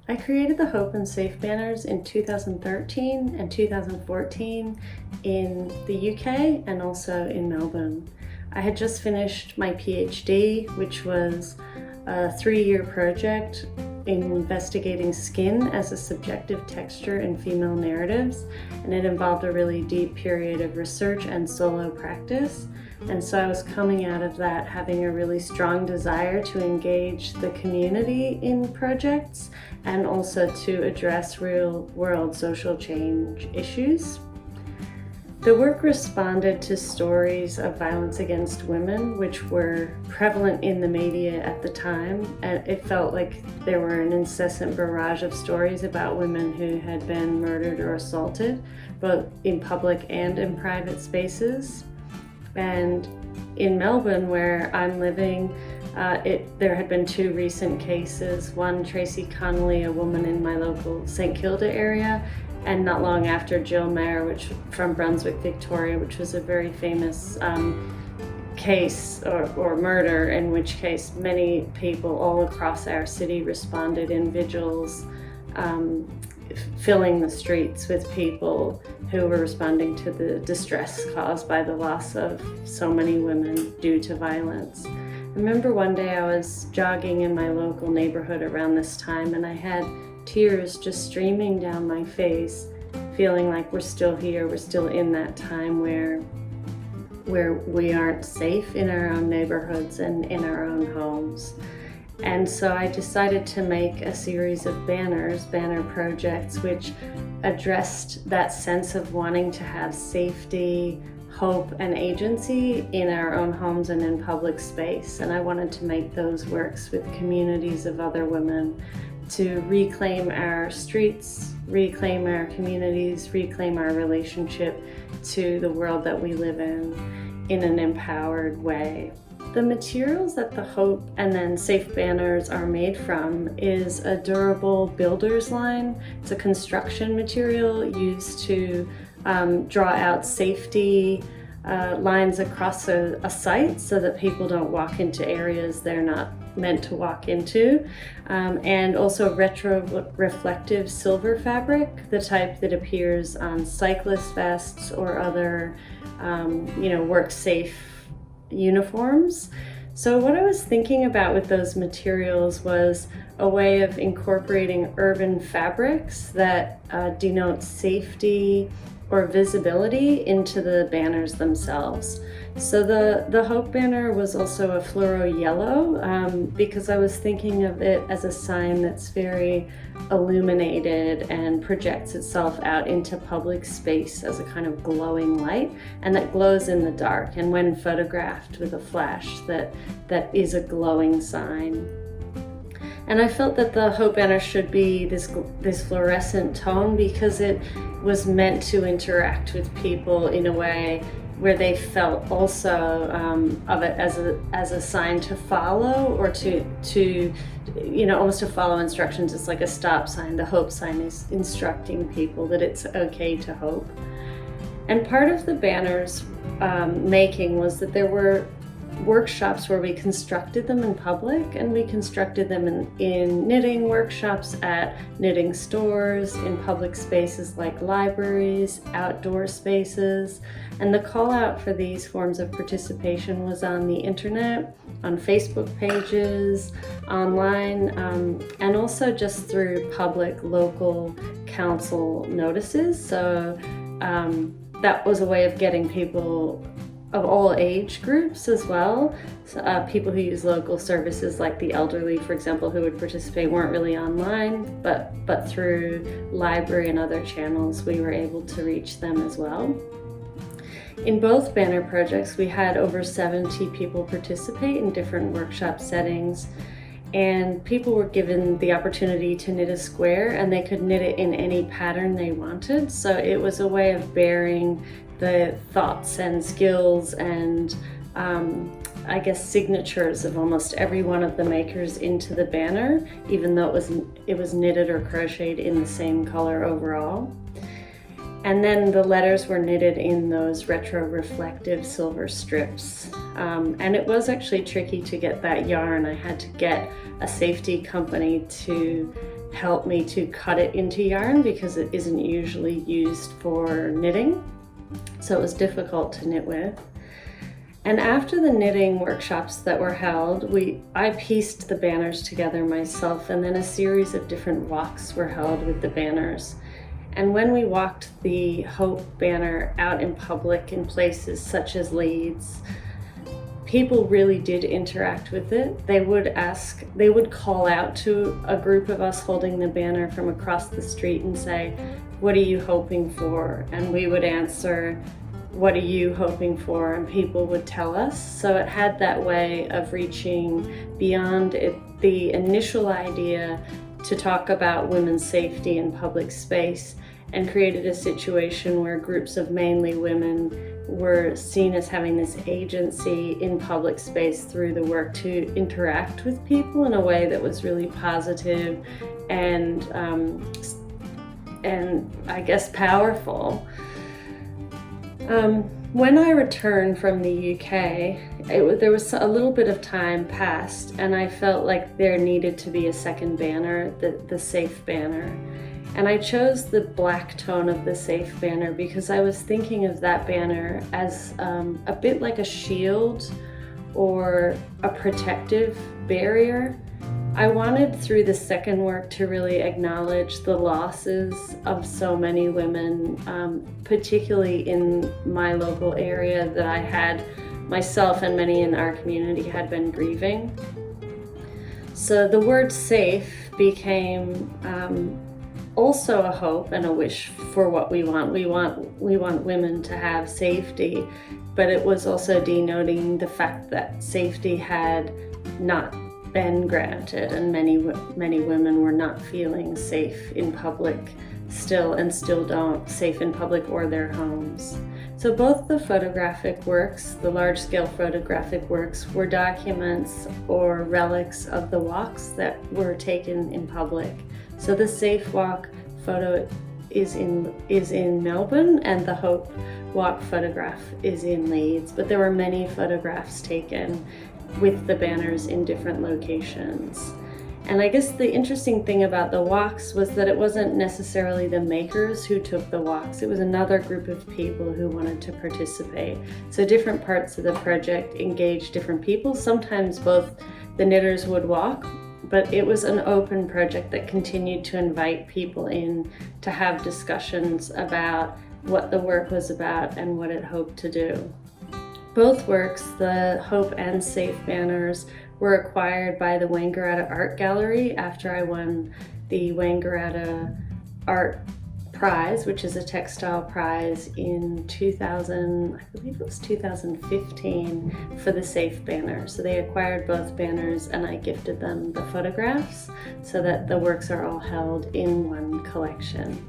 I created the Hope and Safe banners in 2013 and 2014 in the UK and also in Melbourne. I had just finished my PhD, which was a 3-year project investigating skin as a subjective texture in female narratives, and it involved a really deep period of research and solo practice. And so I was coming out of that having a really strong desire to engage the community in projects and also to address real-world social change issues. The work responded to stories of violence against women, which were prevalent in the media at the time, and it felt like there were an incessant barrage of stories about women who had been murdered or assaulted, both in public and in private spaces. And in Melbourne, where I'm living, there had been 2 recent cases. One, Tracy Connolly, a woman in my local St. Kilda area, and not long after Jill Mayer, from Brunswick, Victoria, which was a very famous case or murder, in which case many people all across our city responded in vigils, filling the streets with people who were responding to the distress caused by the loss of so many women due to violence. I remember one day I was jogging in my local neighborhood around this time, and I had tears just streaming down my face, feeling like we're still here, we're still in that time where we aren't safe in our own neighborhoods and in our own homes. And so I decided to make a series of banner projects, which addressed that sense of wanting to have safety, hope, and agency in our own homes and in public space. And I wanted to make those works with communities of other women to reclaim our streets, reclaim our communities, reclaim our relationship to the world that we live in an empowered way. The materials that the Hope and then Safe banners are made from is a durable builder's line. It's a construction material used to draw out safety lines across a site so that people don't walk into areas they're not meant to walk into, and also retro-reflective silver fabric, the type that appears on cyclist vests or other work safe uniforms. So what I was thinking about with those materials was a way of incorporating urban fabrics that denote safety or visibility into the banners themselves. So the Hope banner was also a fluoro yellow because I was thinking of it as a sign that's very illuminated and projects itself out into public space as a kind of glowing light, and that glows in the dark, and when photographed with a flash, that is a glowing sign. And I felt that the Hope banner should be this fluorescent tone because it was meant to interact with people in a way where they felt also of it as a sign to follow, or to almost to follow instructions. It's like a stop sign. The Hope sign is instructing people that it's okay to hope. And part of the banner's making was that there were workshops where we constructed them in public, and we constructed them in knitting workshops at knitting stores, in public spaces like libraries, outdoor spaces. And the call out for these forms of participation was on the internet, on Facebook pages, online, and also just through public local council notices. So that was a way of getting people of all age groups as well. So, people who use local services like the elderly, for example, who would participate weren't really online, but through library and other channels we were able to reach them as well. In both banner projects we had over 70 people participate in different workshop settings, and people were given the opportunity to knit a square, and they could knit it in any pattern they wanted. So it was a way of bearing the thoughts and skills and signatures of almost every one of the makers into the banner, even though it was knitted or crocheted in the same color overall. And then the letters were knitted in those retro-reflective silver strips. And it was actually tricky to get that yarn. I had to get a safety company to help me to cut it into yarn because it isn't usually used for knitting. So it was difficult to knit with. And after the knitting workshops that were held, I pieced the banners together myself, and then a series of different walks were held with the banners. And when we walked the Hope banner out in public in places such as Leeds, people really did interact with it. They would call out to a group of us holding the banner from across the street and say, "What are you hoping for?" And we would answer, "What are you hoping for?" And people would tell us. So it had that way of reaching beyond the initial idea to talk about women's safety in public space, and created a situation where groups of mainly women were seen as having this agency in public space through the work to interact with people in a way that was really positive and I guess powerful. When I returned from the UK, there was a little bit of time passed, and I felt like there needed to be a second banner, the Safe banner. And I chose the black tone of the Safe banner because I was thinking of that banner as a bit like a shield or a protective barrier. I wanted through the second work to really acknowledge the losses of so many women, particularly in my local area that I had myself and many in our community had been grieving. So the word safe became also a hope and a wish for what we want. We want women to have safety, but it was also denoting the fact that safety had not been granted, and many women were not feeling safe in public still, and still don't safe in public or their homes. So both the photographic works, the large-scale photographic works, were documents or relics of the walks that were taken in public. So the Safe Walk photo is in Melbourne, and the Hope Walk photograph is in Leeds, but there were many photographs taken with the banners in different locations. And I guess the interesting thing about the walks was that it wasn't necessarily the makers who took the walks, it was another group of people who wanted to participate. So different parts of the project engaged different people. Sometimes both the knitters would walk, but it was an open project that continued to invite people in to have discussions about what the work was about and what it hoped to do. Both works, the Hope and Safe banners, were acquired by the Wangaratta Art Gallery after I won the Wangaratta Art Prize, which is a textile prize in 2015 for the Safe banner. So they acquired both banners, and I gifted them the photographs so that the works are all held in one collection.